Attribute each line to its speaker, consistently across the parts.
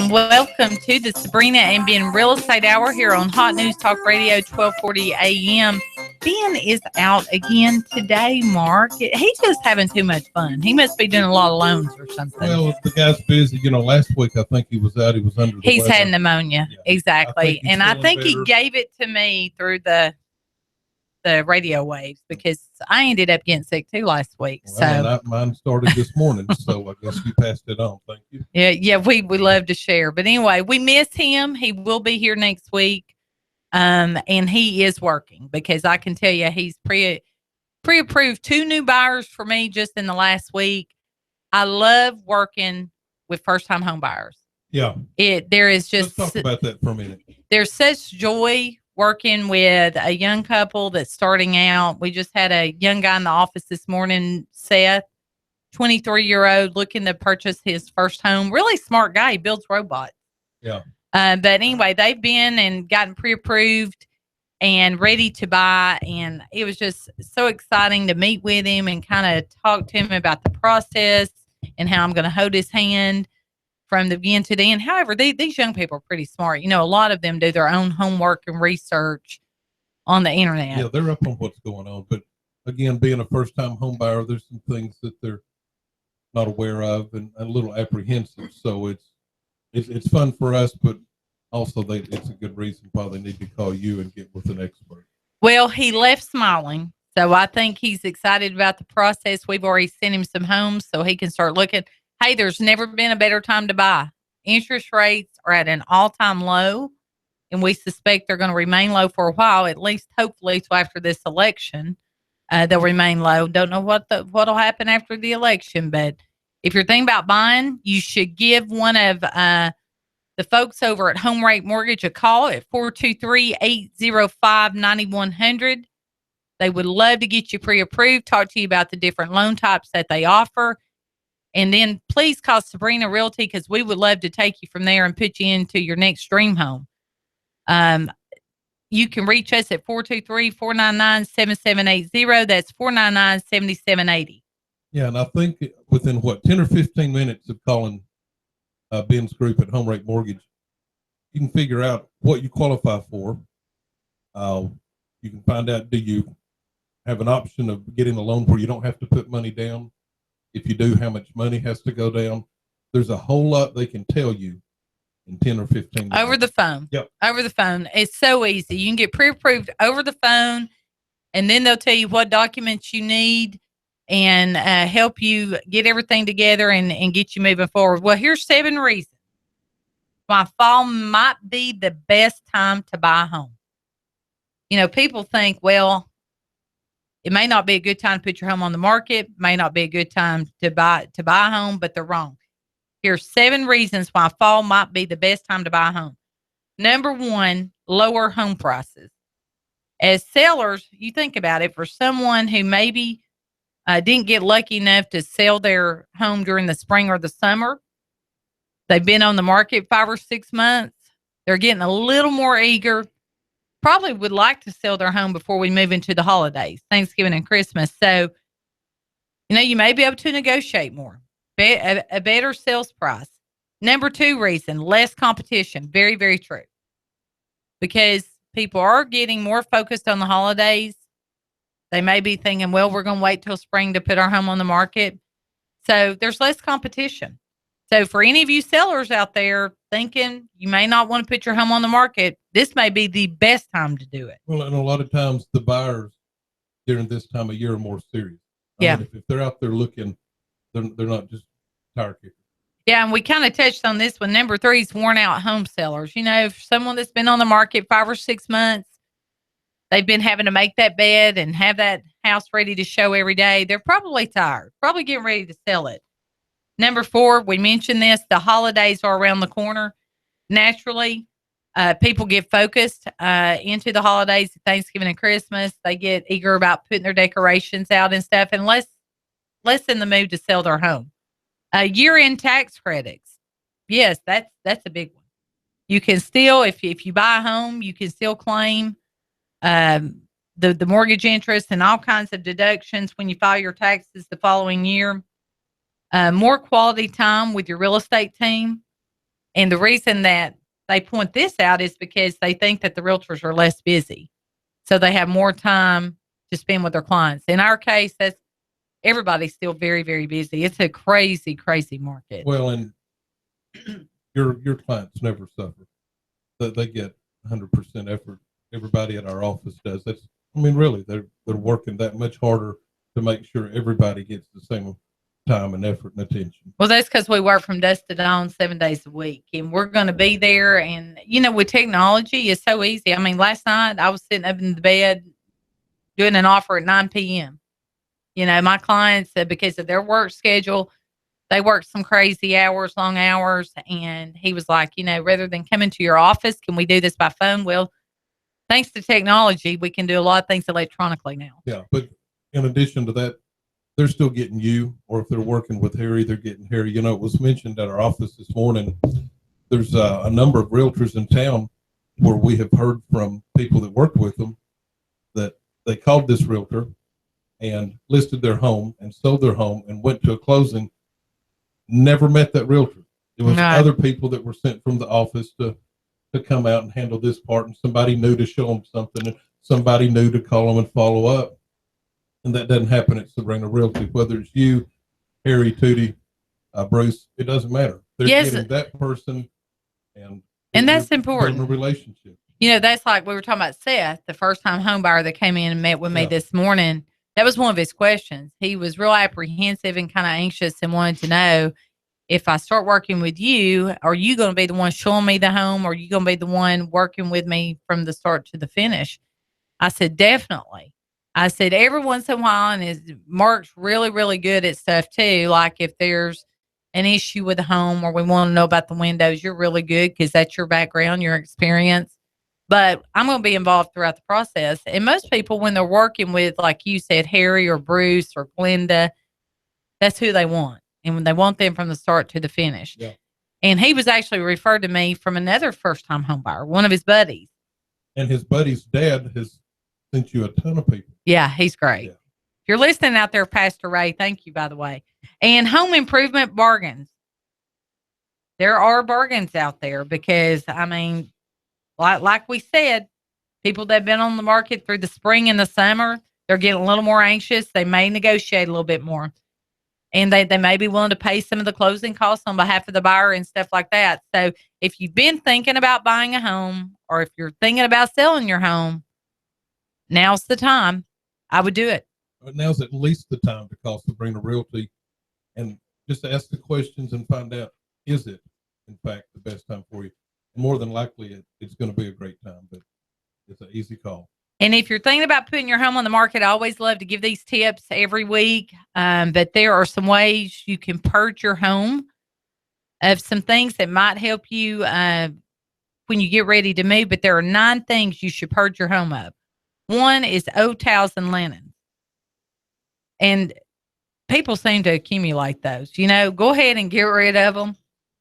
Speaker 1: and welcome to the Sabrena and Ben Real Estate Hour here on Hot News Talk Radio, 1240 a.m. Ben is out again today, Mark. He's just having too much fun. He must be doing a lot of loans or something.
Speaker 2: Well, the guy's busy. Last week I think he was out. He was under the
Speaker 1: He's
Speaker 2: weather.
Speaker 1: had pneumonia. Yeah. Exactly. I think he gave it to me through the radio waves because I ended up getting sick too last week.
Speaker 2: Well, mine started this morning, so I guess you passed it on. Thank you.
Speaker 1: Yeah, we love to share. But anyway, we miss him. He will be here next week. And he is working because I can tell you he's pre-approved 2 new buyers for me just in the last week. I love working with first-time home buyers.
Speaker 2: Yeah.
Speaker 1: There is just
Speaker 2: let's talk about that for a minute.
Speaker 1: There's such joy working with a young couple that's starting out. We just had a young guy in the office this morning, Seth, 23-year-old, looking to purchase his first home. Really smart guy. He builds robots.
Speaker 2: Yeah.
Speaker 1: But anyway, they've been and gotten pre-approved and ready to buy. And it was just so exciting to meet with him and kind of talk to him about the process and how I'm going to hold his hand from the beginning to the end. However, these young people are pretty smart. A lot of them do their own homework and research on the internet.
Speaker 2: Yeah, they're up on what's going on. But again, being a first-time home buyer, there's some things that they're not aware of and a little apprehensive. So it's fun for us, but also it's a good reason why they need to call you and get with an expert.
Speaker 1: Well, he left smiling. So I think he's excited about the process. We've already sent him some homes so he can start looking. Hey, there's never been a better time to buy. Interest rates are at an all-time low, and we suspect they're going to remain low for a while, at least hopefully so after this election. They'll remain low. Don't know what'll happen after the election, but if you're thinking about buying, you should give one of the folks over at Home Rate Mortgage a call at 423-805-9100. They would love to get you pre-approved, talk to you about the different loan types that they offer. And then please call Sabrena Realty because we would love to take you from there and put you into your next dream home. You can reach us at 423-499-7780. That's 499-7780.
Speaker 2: Yeah, and I think within 10 or 15 minutes of calling Ben's group at Home Rate Mortgage, you can figure out what you qualify for. You can find out, do you have an option of getting a loan where you don't have to put money down? If you do, how much money has to go down? There's a whole lot they can tell you in 10 or 15 minutes.
Speaker 1: Over the phone.
Speaker 2: Yep.
Speaker 1: Over the phone. It's so easy. You can get pre-approved over the phone, and then they'll tell you what documents you need and help you get everything together and get you moving forward. Well, here's 7 reasons why fall might be the best time to buy a home. People think, well, it may not be a good time to put your home on the market, may not be a good time to buy a home, but they're wrong. Here's 7 reasons why fall might be the best time to buy a home. Number 1, lower home prices. As sellers, you think about it, for someone who maybe didn't get lucky enough to sell their home during the spring or the summer, they've been on the market 5 or 6 months, they're getting a little more eager, probably would like to sell their home before we move into the holidays, Thanksgiving and Christmas. So, you may be able to negotiate more, a better sales price. Number 2 reason, less competition. Very, very true. Because people are getting more focused on the holidays. They may be thinking, well, we're going to wait till spring to put our home on the market. So there's less competition. So for any of you sellers out there thinking you may not want to put your home on the market, this may be the best time to do it.
Speaker 2: Well, and a lot of times the buyers during this time of year are more serious. I mean, if they're out there looking, they're not just tire kickers.
Speaker 1: Yeah, and we kind of touched on this one. Number 3 is worn out home sellers. If someone that's been on the market 5 or 6 months, they've been having to make that bed and have that house ready to show every day. They're probably tired, probably getting ready to sell it. Number 4, we mentioned this, the holidays are around the corner. Naturally, people get focused into the holidays, Thanksgiving and Christmas. They get eager about putting their decorations out and stuff, and less in the mood to sell their home. Year-end tax credits. Yes, that's a big one. You can still, if you buy a home, you can still claim the mortgage interest and all kinds of deductions when you file your taxes the following year. More quality time with your real estate team. And the reason that they point this out is because they think that the realtors are less busy. So they have more time to spend with their clients. In our case, everybody's still very, very busy. It's a crazy, crazy market.
Speaker 2: Well, and your clients never suffer. They get 100% effort. Everybody at our office does. Really, they're working that much harder to make sure everybody gets the same time and effort and attention.
Speaker 1: Well, that's because we work from dusk to dawn 7 days a week, and we're going to be there. And, with technology, it's so easy. Last night I was sitting up in the bed doing an offer at 9 p.m. My clients, because of their work schedule, they work some crazy hours, long hours. And he was like, rather than coming to your office, can we do this by phone? Well, thanks to technology, we can do a lot of things electronically now.
Speaker 2: Yeah, but in addition to that, they're still getting you, or if they're working with Harry, they're getting Harry. It was mentioned at our office this morning, there's a number of realtors in town where we have heard from people that worked with them that they called this realtor and listed their home and sold their home and went to a closing, never met that realtor. It was other people that were sent from the office to come out and handle this part, and somebody new to show them something, and somebody new to call them and follow up. And that doesn't happen at Sabrena Realty. Whether it's you, Harry, Tootie, Bruce, it doesn't matter. They're getting that person, and
Speaker 1: that's important.
Speaker 2: A relationship.
Speaker 1: That's like we were talking about Seth, the first-time home buyer that came in and met with me this morning. That was one of his questions. He was real apprehensive and kind of anxious and wanted to know, if I start working with you, are you going to be the one showing me the home, or are you going to be the one working with me from the start to the finish? I said, definitely. I said, every once in a while, and Mark's really, really good at stuff too. Like if there's an issue with the home or we want to know about the windows, you're really good because that's your background, your experience. But I'm going to be involved throughout the process. And most people, when they're working with, like you said, Harry or Bruce or Glenda, that's who they want. And when they want them from the start to the finish.
Speaker 2: Yeah.
Speaker 1: And he was actually referred to me from another first-time home buyer, one of his buddies.
Speaker 2: And his buddy's dad has sent you a ton of people.
Speaker 1: Yeah, he's great. Yeah. If you're listening out there, Pastor Ray, thank you, by the way. And home improvement bargains. There are bargains out there because, like we said, people that have been on the market through the spring and the summer, they're getting a little more anxious. They may negotiate a little bit more. And they may be willing to pay some of the closing costs on behalf of the buyer and stuff like that. So if you've been thinking about buying a home, or if you're thinking about selling your home, now's the time. I would do it.
Speaker 2: Now's at least the time to call Sabrena Realty and just ask the questions and find out, is it, in fact, the best time for you? More than likely, it's going to be a great time, but it's an easy call.
Speaker 1: And if you're thinking about putting your home on the market, I always love to give these tips every week. But there are some ways you can purge your home of some things that might help you when you get ready to move. But there are 9 things you should purge your home of. One is old towels and linen. And people seem to accumulate those. Go ahead and get rid of them.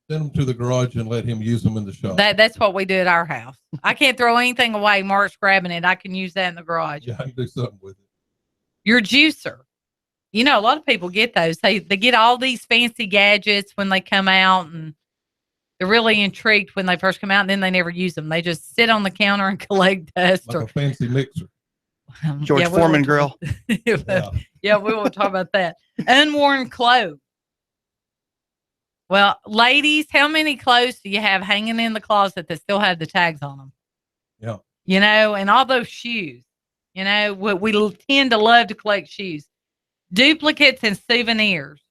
Speaker 2: Send them to the garage and let him use them in the shop.
Speaker 1: That's what we do at our house. I can't throw anything away. Mark's grabbing it. I can use that in the garage.
Speaker 2: Yeah, I can do something with it.
Speaker 1: Your juicer. A lot of people get those. They get all these fancy gadgets when they come out, and they're really intrigued when they first come out, and then they never use them. They just sit on the counter and collect dust.
Speaker 2: Like a fancy mixer.
Speaker 3: George Foreman grill.
Speaker 1: Yeah, we won't talk about that. Unworn clothes. Well, ladies, how many clothes do you have hanging in the closet that still have the tags on them?
Speaker 2: Yeah.
Speaker 1: And all those shoes. We tend to love to collect shoes. Duplicates and souvenirs.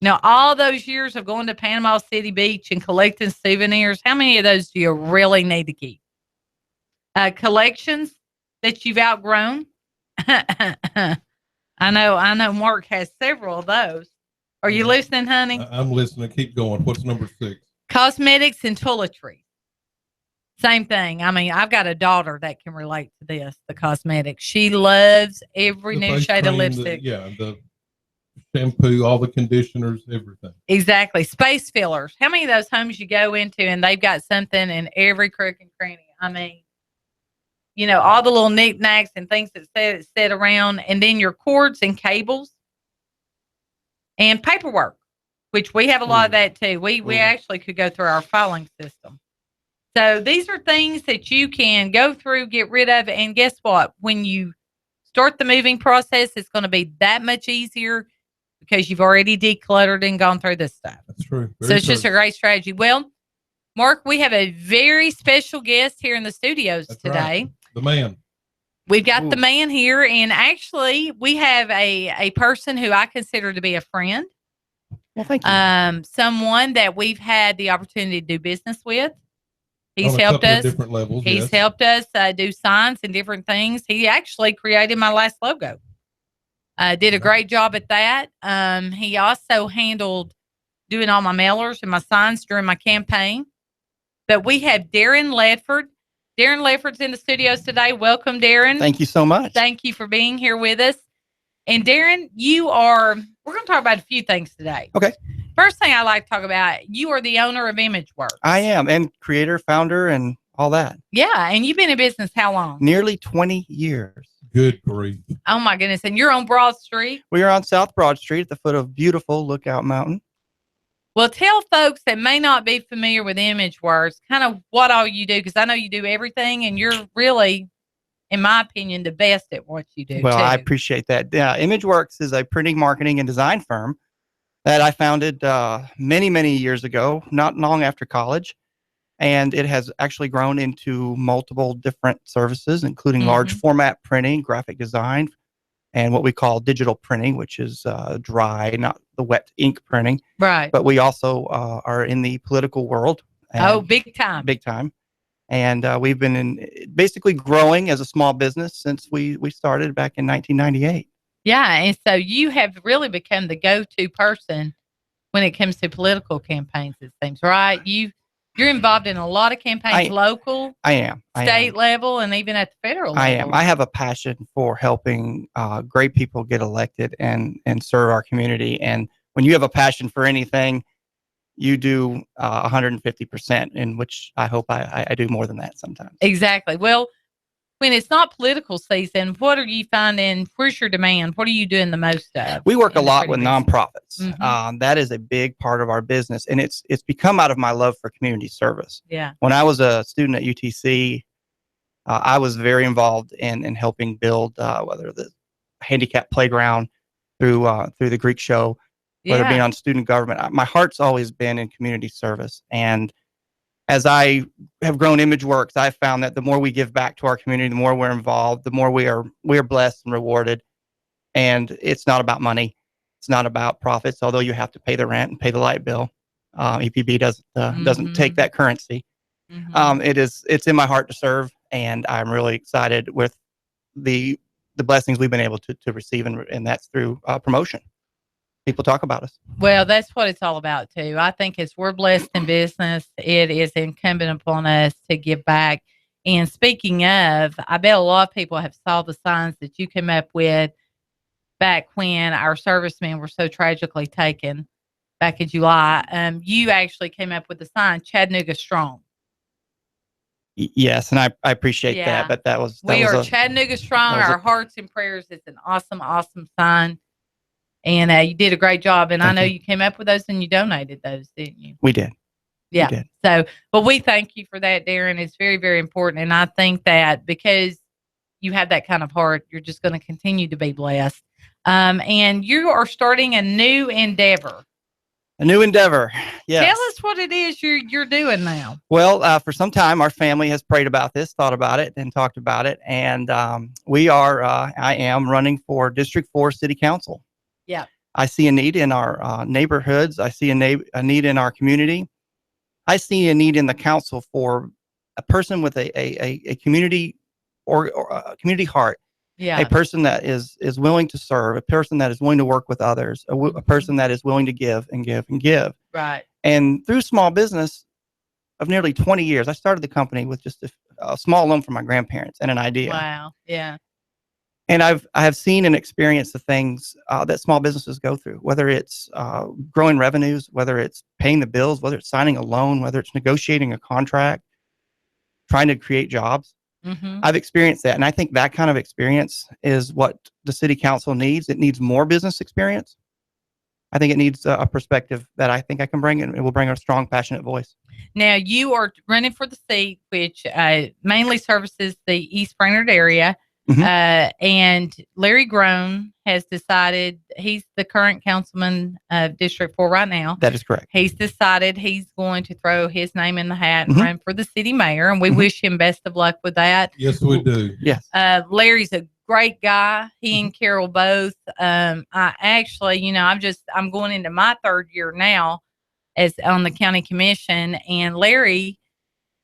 Speaker 1: Now, all those years of going to Panama City Beach and collecting souvenirs, how many of those do you really need to keep? Collections that you've outgrown. I know Mark has several of those. Are you listening, honey?
Speaker 2: I'm listening. Keep going. What's number 6?
Speaker 1: Cosmetics and toiletries. Same thing. I've got a daughter that can relate to this, the cosmetics. She loves every new shade of lipstick.
Speaker 2: The shampoo, all the conditioners, everything.
Speaker 1: Exactly. Space fillers. How many of those homes you go into and they've got something in every crook and cranny? All the little knickknacks and things that sit around, and then your cords and cables and paperwork. which we have a lot of that too. We actually could go through our filing system. So these are things that you can go through, get rid of, and guess what? When you start the moving process, it's going to be that much easier because you've already decluttered and gone through this stuff.
Speaker 2: That's true.
Speaker 1: So it's just a great strategy. Well, Mark, we have a very special guest here in the studios today.
Speaker 2: Right. The man.
Speaker 1: We've got the man here, and actually we have a person who I consider to be a friend.
Speaker 3: Well, thank you.
Speaker 1: Someone that we've had the opportunity to do business with. He's
Speaker 2: on
Speaker 1: helped us.
Speaker 2: Different levels,
Speaker 1: He's helped us do signs and different things. He actually created my last logo. Did a great job at that. He also handled doing all my mailers and my signs during my campaign. But we have Darren Ledford. Darren Ledford's in the studios today. Welcome, Darren.
Speaker 3: Thank you so much.
Speaker 1: Thank you for being here with us. And Darren, we're going to talk about a few things today.
Speaker 3: Okay.
Speaker 1: First thing I like to talk about, you are the owner of ImageWorks.
Speaker 3: I am, and creator, founder, and all that.
Speaker 1: Yeah, and you've been in business how long?
Speaker 3: Nearly 20 years.
Speaker 2: Good grief.
Speaker 1: Oh, my goodness. And you're on Broad Street?
Speaker 3: We are on South Broad Street at the foot of beautiful Lookout Mountain.
Speaker 1: Well, tell folks that may not be familiar with ImageWorks kind of what all you do, because I know you do everything, and you're really, in my opinion, the best at what you do.
Speaker 3: Well, I appreciate that. Yeah, ImageWorks is a printing, marketing, and design firm that I founded many, many years ago, not long after college. And it has actually grown into multiple different services, including large format printing, graphic design, and what we call digital printing, which is dry, not the wet ink printing.
Speaker 1: Right.
Speaker 3: But we also are in the political world.
Speaker 1: Oh, big time.
Speaker 3: Big time. And we've been basically growing as a small business since we started back in 1998.
Speaker 1: Yeah. And so you have really become the go-to person when it comes to political campaigns, it seems, right? You're involved in a lot of campaigns, local,
Speaker 3: I am,
Speaker 1: state level, and even at the federal level.
Speaker 3: I am. I have a passion for helping great people get elected and serve our community. And when you have a passion for anything, you do 150%, in which I hope I do more than that sometimes.
Speaker 1: Exactly. Well, when it's not political season, what are you finding? Where's your demand? What are you doing the most of?
Speaker 3: We work a lot with nonprofits. That is a big part of our business, and it's become out of my love for community service.
Speaker 1: Yeah.
Speaker 3: When I was a student at UTC, I was very involved in helping build whether the handicap playground through the Greek show, whether it be on student government. My heart's always been in community service, and as I have grown ImageWorks, I've found that the more we give back to our community, the more we're involved, the more we are blessed and rewarded. And it's not about money. It's not about profits, although you have to pay the rent and pay the light bill. EPB doesn't take that currency. It's in my heart to serve, and I'm really excited with the blessings we've been able to receive, and that's through promotion. People talk about us.
Speaker 1: Well, that's what it's all about too. I think as we're blessed in business, it is incumbent upon us to give back. And speaking of, I bet a lot of people have saw the signs that you came up with back when our servicemen were so tragically taken back in July. You actually came up with the sign, Chattanooga Strong.
Speaker 3: Yes, and I appreciate that. But we
Speaker 1: are Chattanooga Strong. Our hearts and prayers. It's an awesome, awesome sign. And you did a great job. And I know you came up with those and you donated those, didn't you?
Speaker 3: We did.
Speaker 1: Yeah.
Speaker 3: We did.
Speaker 1: So, but we thank you for that, Darren. It's very, very important. And I think that because you have that kind of heart, you're just going to continue to be blessed. And you are starting a new endeavor.
Speaker 3: A new endeavor. Yes.
Speaker 1: Tell us what it is you're doing now.
Speaker 3: Well, for some time, our family has prayed about this, thought about it, and talked about it. And I am running for District 4 City Council.
Speaker 1: Yeah.
Speaker 3: I see a need in our neighborhoods. I see a need in our community. I see a need in the council for a person with a community or a community heart.
Speaker 1: Yeah.
Speaker 3: A person that is willing to serve, a person that is willing to work with others, a person that is willing to give and give and give.
Speaker 1: Right.
Speaker 3: And through small business of nearly 20 years, I started the company with just a small loan from my grandparents and an idea.
Speaker 1: Wow. Yeah.
Speaker 3: And I have seen and experienced the things that small businesses go through, whether it's growing revenues, whether it's paying the bills, whether it's signing a loan, whether it's negotiating a contract, trying to create jobs. I've experienced that. And I think that kind of experience is what the city council needs. It needs more business experience. I think it needs a perspective that I think I can bring, and it will bring a strong, passionate voice.
Speaker 1: Now, you are running for the seat, which mainly services the East Brainerd area. And Larry Groen has decided, he's the current councilman of District 4 right now.
Speaker 3: That is correct.
Speaker 1: He's decided he's going to throw his name in the hat and run for the city mayor, and we wish him best of luck with that.
Speaker 2: Yes, we do.
Speaker 3: Yes.
Speaker 1: Larry's a great guy. He and Carol both. I actually, I'm going into my third year now as on the county commission, and Larry,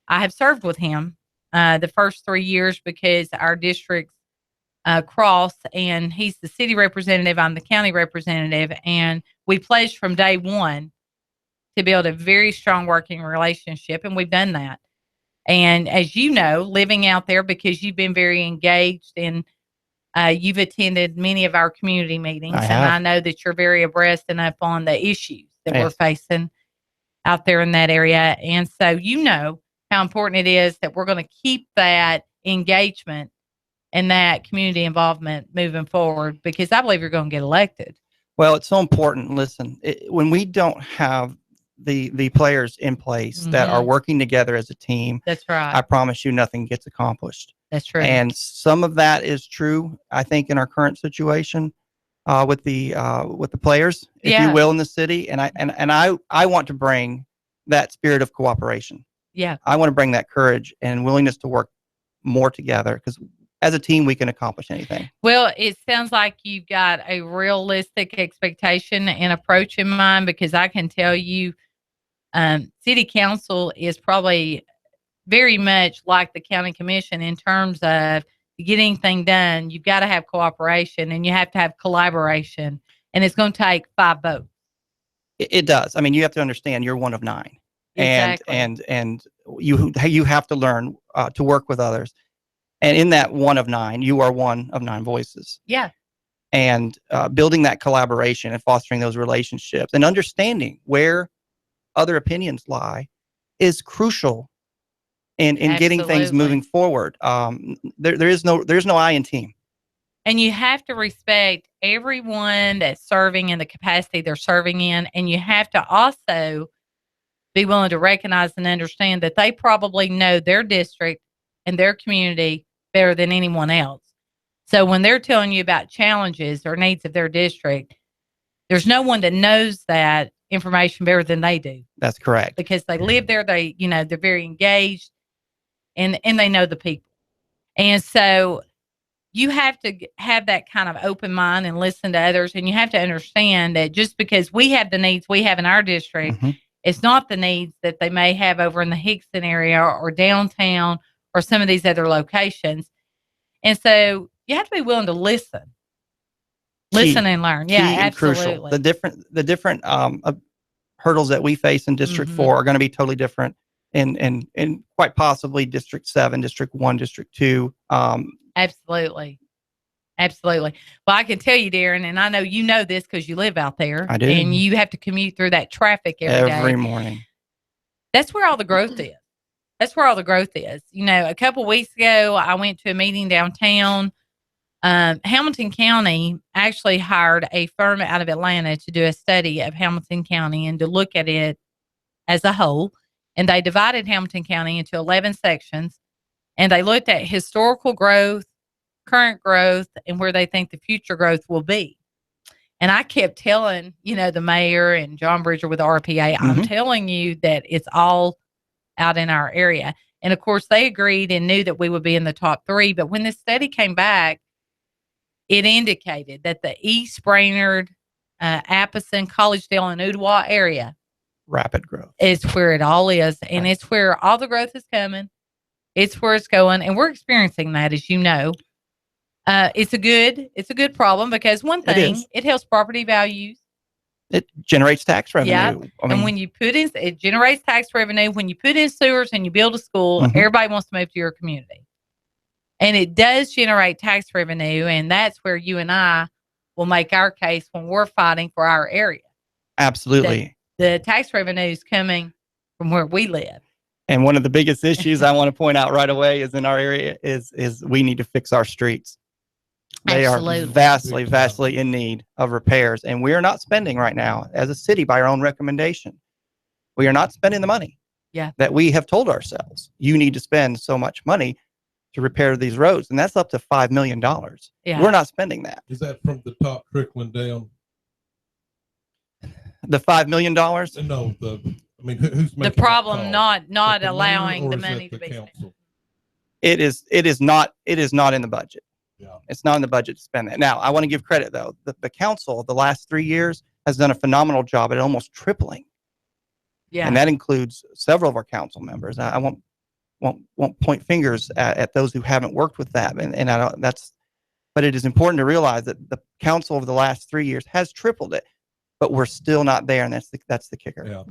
Speaker 1: I have served with him the first 3 years because our districts cross, and he's the city representative, I'm the county representative, and we pledged from day one to build a very strong working relationship, and we've done that. And as you know, living out there, because you've been very engaged and you've attended many of our community meetings, and I know that you're very abreast and up on the issues that we're facing out there in that area. And so you know how important it is that we're going to keep that engagement and that community involvement moving forward, because I believe you're going to get elected.
Speaker 3: Well, it's so important. Listen, when we don't have the players in place that are working together as a team,
Speaker 1: that's right,
Speaker 3: I promise you nothing gets accomplished.
Speaker 1: That's true.
Speaker 3: And some of that is true, I think, in our current situation with the players, if you will, in the city. And I want to bring that spirit of cooperation.
Speaker 1: Yeah.
Speaker 3: I want to bring that courage and willingness to work more together, because as a team, we can accomplish anything.
Speaker 1: Well, it sounds like you've got a realistic expectation and approach in mind, because I can tell you, city council is probably very much like the county commission in terms of to get anything done. You've got to have cooperation and you have to have collaboration, and it's going to take 5 votes.
Speaker 3: It does. I mean, you have to understand you're one of 9.
Speaker 1: Exactly.
Speaker 3: And you have to learn to work with others. And in that one of 9, you are one of 9 voices.
Speaker 1: Yeah.
Speaker 3: And building that collaboration and fostering those relationships and understanding where other opinions lie is crucial in getting things moving forward. There's no I in team.
Speaker 1: And you have to respect everyone that's serving in the capacity they're serving in. And you have to also be willing to recognize and understand that they probably know their district and their community better than anyone else. So when they're telling you about challenges or needs of their district, there's no one that knows that information better than they do.
Speaker 3: That's correct.
Speaker 1: Because they live there, they're very engaged, and they know the people. And so you have to have that kind of open mind and listen to others. And you have to understand that just because we have the needs we have in our district, it's not the needs that they may have over in the Hickson area or downtown or some of these other locations. And so you have to be willing to listen and learn. Yeah, absolutely.
Speaker 3: Crucial. The different hurdles that we face in District 4 are going to be totally different in quite possibly District 7, District 1, District 2.
Speaker 1: Absolutely. Well, I can tell you, Darren, and I know you know this because you live out there.
Speaker 3: I do.
Speaker 1: And you have to commute through that traffic every
Speaker 3: morning.
Speaker 1: That's where all the growth is. A couple weeks ago, I went to a meeting downtown. Hamilton County actually hired a firm out of Atlanta to do a study of Hamilton County and to look at it as a whole. And they divided Hamilton County into 11 sections. And they looked at historical growth, current growth, and where they think the future growth will be. And I kept telling, the mayor and John Bridger with RPA, I'm telling you that it's all out in our area. And of course, they agreed and knew that we would be in the top 3. But when this study came back, it indicated that the East Brainerd, Appleton, Collegedale, and Ottawa area,
Speaker 3: rapid growth,
Speaker 1: is where it all is. And it's where all the growth is coming. It's where it's going. And we're experiencing that, as you know. It's a good problem, because one thing, it helps property values.
Speaker 3: It generates tax revenue.
Speaker 1: Yeah. And when you put in, it generates tax revenue. When you put in sewers and you build a school, everybody wants to move to your community. And it does generate tax revenue. And that's where you and I will make our case when we're fighting for our area.
Speaker 3: Absolutely.
Speaker 1: The tax revenue is coming from where we live.
Speaker 3: And one of the biggest issues I want to point out right away is in our area is we need to fix our streets. They
Speaker 1: Absolutely.
Speaker 3: are vastly in need of repairs. And we are not spending right now as a city by our own recommendation. We are not spending the money that we have told ourselves. You need to spend so much money to repair these roads. And that's up to $5 million.
Speaker 1: Yeah.
Speaker 3: We're not spending that.
Speaker 2: Is that from the top trickling down?
Speaker 3: The $5 million?
Speaker 2: No, I mean, who's making
Speaker 1: the problem?
Speaker 2: that call?
Speaker 1: Not
Speaker 2: The
Speaker 1: allowing
Speaker 2: mayor,
Speaker 1: the
Speaker 2: or is
Speaker 1: money
Speaker 2: that
Speaker 1: to be
Speaker 2: the
Speaker 1: spent.
Speaker 2: council?
Speaker 3: It is not in the budget.
Speaker 2: Yeah.
Speaker 3: It's not in the budget to spend that. Now, I want to give credit though. The council the last 3 years has done a phenomenal job at almost tripling.
Speaker 1: Yeah.
Speaker 3: And that includes several of our council members. I won't point fingers at those who haven't worked with that. And I don't, but it is important to realize that the council over the last 3 years has tripled it, but we're still not there. And that's the kicker.
Speaker 1: Yeah.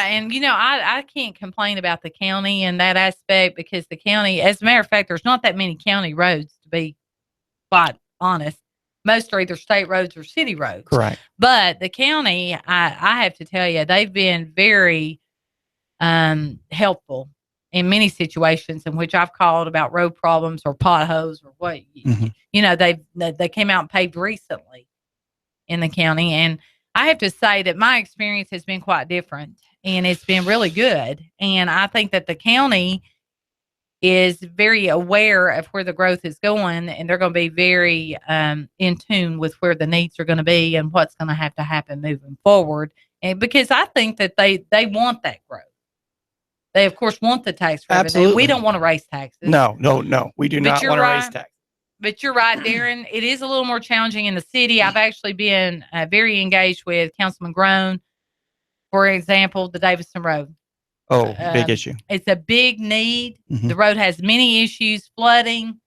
Speaker 1: And I can't complain about the county in that aspect, because the county, as a matter of fact, there's not that many county roads, to be quite honest. Most are either state roads or city roads.
Speaker 3: Correct.
Speaker 1: But the county, I have to tell you, they've been very helpful in many situations in which I've called about road problems or potholes or what. They came out and paved recently in the county, and I have to say that my experience has been quite different, and it's been really good. And I think that the county is very aware of where the growth is going, and they're going to be very in tune with where the needs are going to be and what's going to happen moving forward. And because I think that they want that growth. They, of course, want the tax revenue.
Speaker 3: Absolutely.
Speaker 1: We don't want to raise taxes.
Speaker 3: No. We do not want to raise taxes.
Speaker 1: But you're right, Darren. It is a little more challenging in the city. I've actually been very engaged with Councilman Groen, for example, the Davison Road.
Speaker 3: Oh, big issue.
Speaker 1: It's a big need.
Speaker 3: Mm-hmm.
Speaker 1: The road has many issues, flooding.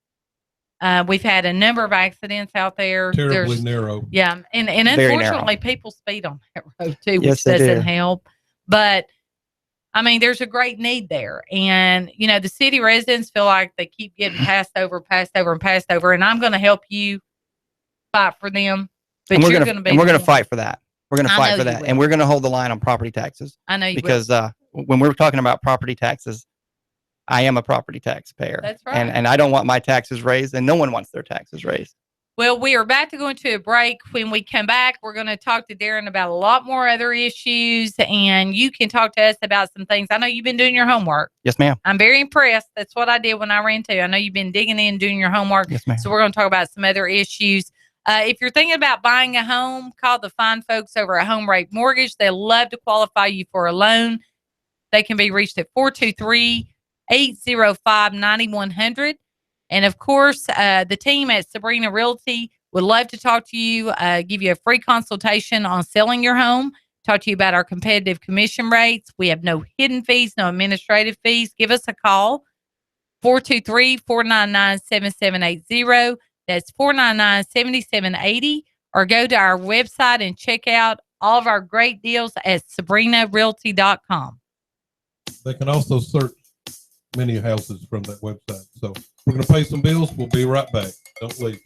Speaker 1: We've had a number of accidents out there.
Speaker 2: Terribly narrow.
Speaker 1: Yeah. And unfortunately, people speed on that road too, which doesn't help. But I mean, there's a great need there. And, the city residents feel like they keep getting passed over. And I'm going to help you fight for them. But
Speaker 3: we're going to fight for that. We're going to fight for that. And we're going to hold the line on property taxes.
Speaker 1: I know you
Speaker 3: because when we're talking about property taxes, I am a property taxpayer.
Speaker 1: That's right.
Speaker 3: And I don't want my taxes raised, and no one wants their taxes raised.
Speaker 1: Well, we are about to go into a break. When we come back, we're going to talk to Darren about a lot more other issues, and you can talk to us about some things. I know you've been doing your homework.
Speaker 3: Yes, ma'am.
Speaker 1: I'm very impressed. That's what I did when I ran too. I know you've been digging in, doing your homework.
Speaker 3: Yes, ma'am.
Speaker 1: So we're going to talk about some other issues. If you're thinking about buying a home, call the fine folks over at Home Rate Mortgage. They love to qualify you for a loan. They can be reached at 423-805-9100. And of course, the team at Sabrena Realty would love to talk to you, give you a free consultation on selling your home, talk to you about our competitive commission rates. We have no hidden fees, no administrative fees. Give us a call, 423-499-7780. That's 499-7780. Or go to our website and check out all of our great deals at SabrenaRealty.com.
Speaker 2: They can also search many houses from that website. So we're going to pay some bills. We'll be right back. Don't leave.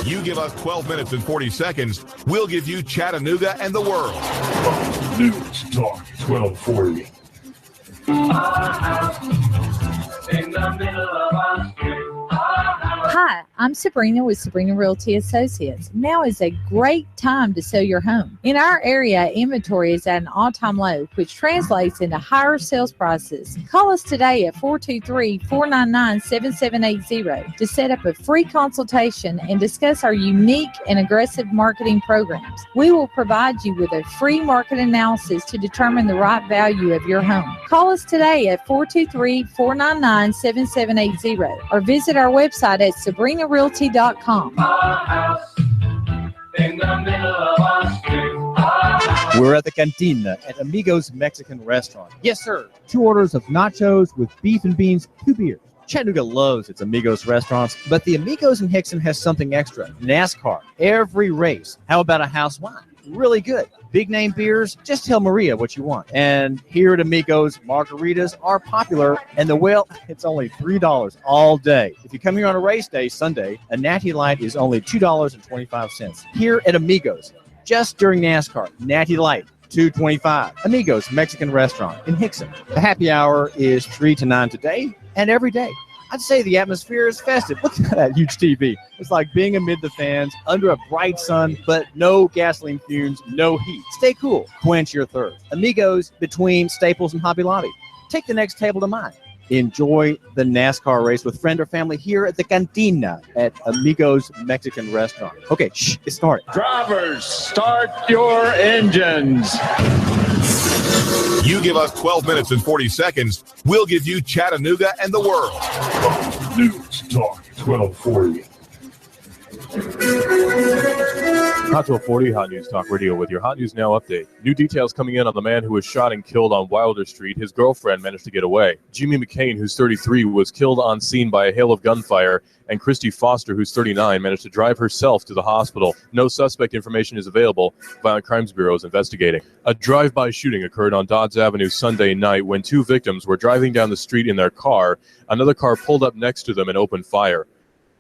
Speaker 4: You give us 12 minutes and 40 seconds, we'll give you Chattanooga and the world.
Speaker 5: News Talk 1240.
Speaker 6: Hi, I'm Sabrena with Sabrena Realty Associates. Now is a great time to sell your home. In our area, inventory is at an all-time low, which translates into higher sales prices. Call us today at 423-499-7780 to set up a free consultation and discuss our unique and aggressive marketing programs. We will provide you with a free market analysis to determine the right value of your home. Call us today at 423-499-7780 or visit our website at SabrenaRealty.com.
Speaker 7: We're at the Cantina at Amigos Mexican Restaurant. Yes, sir. 2 orders of nachos with beef and beans, 2 beers. Chattanooga loves its Amigos restaurants, but the Amigos in Hickson has something extra. NASCAR, every race. How about a house wine? really good. Big name beers, just tell Maria what you want. And here at Amigos, margaritas are popular, and it's only $3 all day. If you come here on a race day, Sunday, a Natty Light is only $2.25. Here at Amigos, just during NASCAR, Natty Light, $2.25. Amigos Mexican Restaurant in Hickson. The happy hour is 3 to 9 today and every day. I'd say the atmosphere is festive. Look at that huge TV. It's like being amid the fans under a bright sun, but no gasoline fumes, no heat. Stay cool. Quench your thirst. Amigos between Staples and Hobby Lobby. Take the next table to mine. Enjoy the NASCAR race with friend or family here at the Cantina at Amigos Mexican Restaurant. Okay, it started.
Speaker 5: Drivers, start your engines.
Speaker 4: You give us 12 minutes and 40 seconds, we'll give you Chattanooga and the world.
Speaker 5: News Talk 1240.
Speaker 8: Hot 1240, Hot News Talk Radio with your Hot News Now update. New details coming in on the man who was shot and killed on Wilder Street. His girlfriend managed to get away. Jimmy McCain, who's 33, was killed on scene by a hail of gunfire, and Christy Foster, who's 39, managed to drive herself to the hospital. No suspect information is available. Violent Crimes Bureau is investigating. A drive-by shooting occurred on Dodds Avenue Sunday night when two victims were driving down the street in their car. Another car pulled up next to them and opened fire.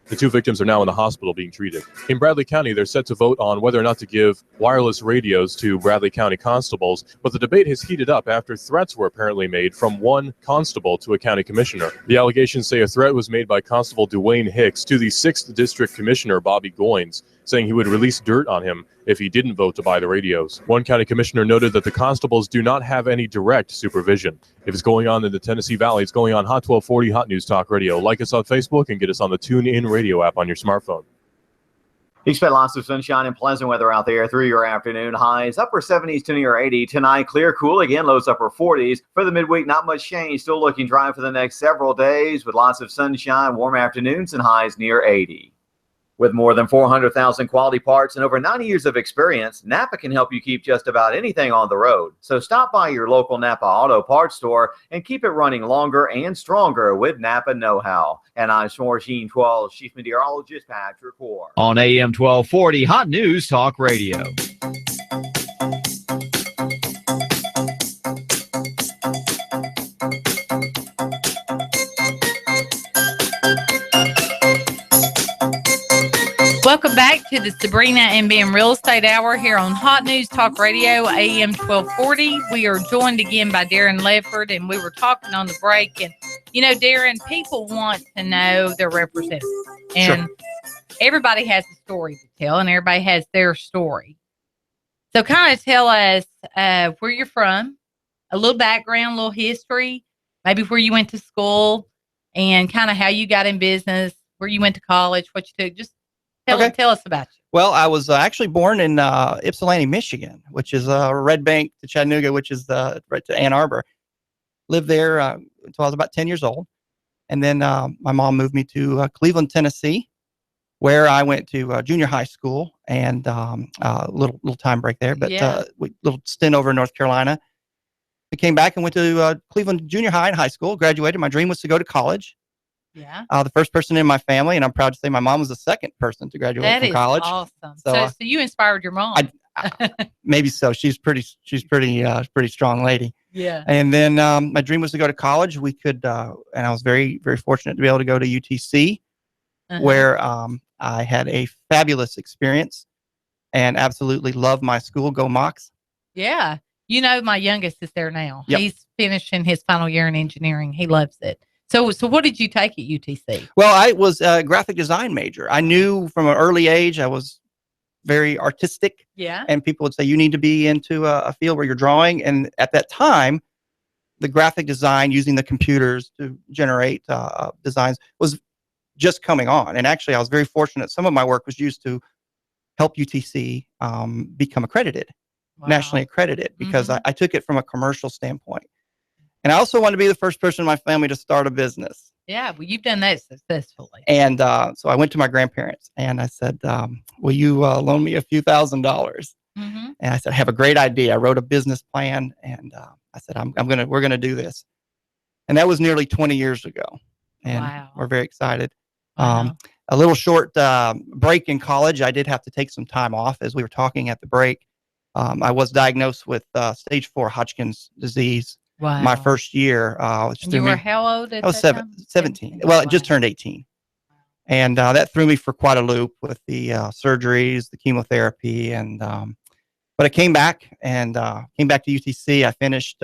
Speaker 8: The two victims are now in the hospital being treated. In Bradley County, they're set to vote on whether or not to give wireless radios to Bradley County constables, but the debate has heated up after threats were apparently made from one constable to a county commissioner. The allegations say a threat was made by Constable Dwayne Hicks to the 6th District Commissioner Bobby Goines, saying he would release dirt on him if he didn't vote to buy the radios. One county commissioner noted that the constables do not have any direct supervision. If it's going on in the Tennessee Valley, it's going on Hot 1240 Hot News Talk Radio. Like us on Facebook and get us on the TuneIn Radio app on your smartphone.
Speaker 9: Expect lots of sunshine and pleasant weather out there through your afternoon. Highs upper 70s to near 80. Tonight, clear, cool again, lows upper 40s. For the midweek, not much change. Still looking dry for the next several days with lots of sunshine, warm afternoons, and highs near 80. With more than 400,000 quality parts and over 90 years of experience, Napa can help you keep just about anything on the road. So stop by your local Napa Auto Parts store and keep it running longer and stronger with Napa know-how. And I'm Shorsheen 12 Chief Meteorologist Patrick Moore.
Speaker 10: On AM 1240, Hot News Talk Radio.
Speaker 1: Welcome back to the Sabrena and Ben Real Estate Hour here on Hot News Talk Radio, AM 1240. We are joined again by Darren Ledford, and we were talking on the break. And, you know, Darren, people want to know their representative. And everybody has a story to tell, and everybody has their story. So kind of tell us where you're from, a little background, a little history, maybe where you went to school, and kind of how you got in business, where you went to college, what you took. Just tell us about you.
Speaker 3: Well, I was actually born in Ypsilanti, Michigan, which is Red Bank to Chattanooga, which is right to Ann Arbor. Lived there until I was about 10 years old. And then my mom moved me to Cleveland, Tennessee, where I went to junior high school and little time break there, but little stint over in North Carolina. I came back and went to Cleveland Junior High and high school, graduated. My dream was to go to college.
Speaker 1: Yeah.
Speaker 3: The first person in my family, and I'm proud to say my mom was the second person to graduate from college.
Speaker 1: Awesome. So you inspired your mom.
Speaker 3: Maybe so. She's pretty strong lady.
Speaker 1: Yeah.
Speaker 3: And then my dream was to go to college. We could, and I was very, very fortunate to be able to go to UTC, where I had a fabulous experience and absolutely love my school. Go Mocs.
Speaker 1: Yeah. You know, my youngest is there now.
Speaker 3: Yep.
Speaker 1: He's finishing his final year in engineering. He loves it. So what did you take at UTC?
Speaker 3: Well, I was a graphic design major. I knew from an early age I was very artistic.
Speaker 1: Yeah.
Speaker 3: And people would say, you need to be into a field where you're drawing. And at that time, the graphic design using the computers to generate designs was just coming on. And actually, I was very fortunate. Some of my work was used to help UTC become accredited, nationally accredited, because I took it from a commercial standpoint. And I also wanted to be the first person in my family to start a business.
Speaker 1: Yeah, well, you've done that successfully.
Speaker 3: And so I went to my grandparents and I said, will you loan me a few $1,000s? And I said, I have a great idea. I wrote a business plan and I said, we're going to do this. And that was nearly 20 years ago. And we're very excited. A little short break in college. I did have to take some time off, as we were talking at the break. I was diagnosed with stage 4 Hodgkin's disease.
Speaker 1: Wow.
Speaker 3: My first year.
Speaker 1: And you were how old at
Speaker 3: I was
Speaker 1: that time?
Speaker 3: 17. Well, I just turned 18. And that threw me for quite a loop with the surgeries, the chemotherapy, and but I came back and came back to UTC. I finished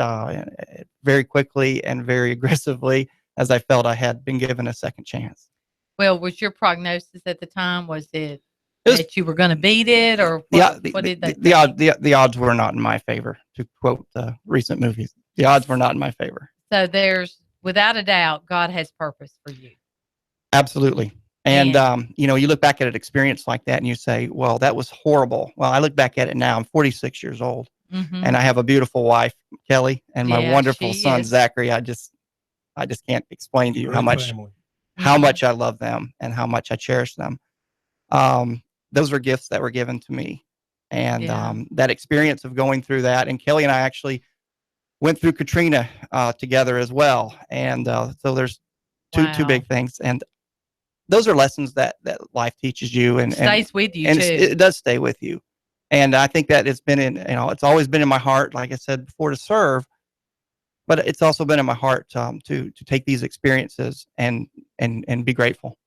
Speaker 3: very quickly and very aggressively, as I felt I had been given a second chance.
Speaker 1: Well, was your prognosis at the time, was it that you were going to beat it, or what did they think?
Speaker 3: The odds were not in my favor, to quote recent movies. The odds were not in my favor.
Speaker 1: So there's, without a doubt, God has purpose for you.
Speaker 3: Absolutely. And, you know, you look back at an experience like that and you say, well, that was horrible. Well, I look back at it now. I'm 46 years old and I have a beautiful wife, Kelly, and my wonderful son, Zachary. I just can't explain to you how much I love them and how much I cherish them. Those were gifts that were given to me. And that experience of going through that, and Kelly and I actually went through Katrina together as well. And so there's two big things. And those are lessons that life teaches you and
Speaker 1: stays with you,
Speaker 3: and
Speaker 1: too.
Speaker 3: It does stay with you. And I think that it's been it's always been in my heart, like I said before, to serve, but it's also been in my heart to take these experiences and be grateful.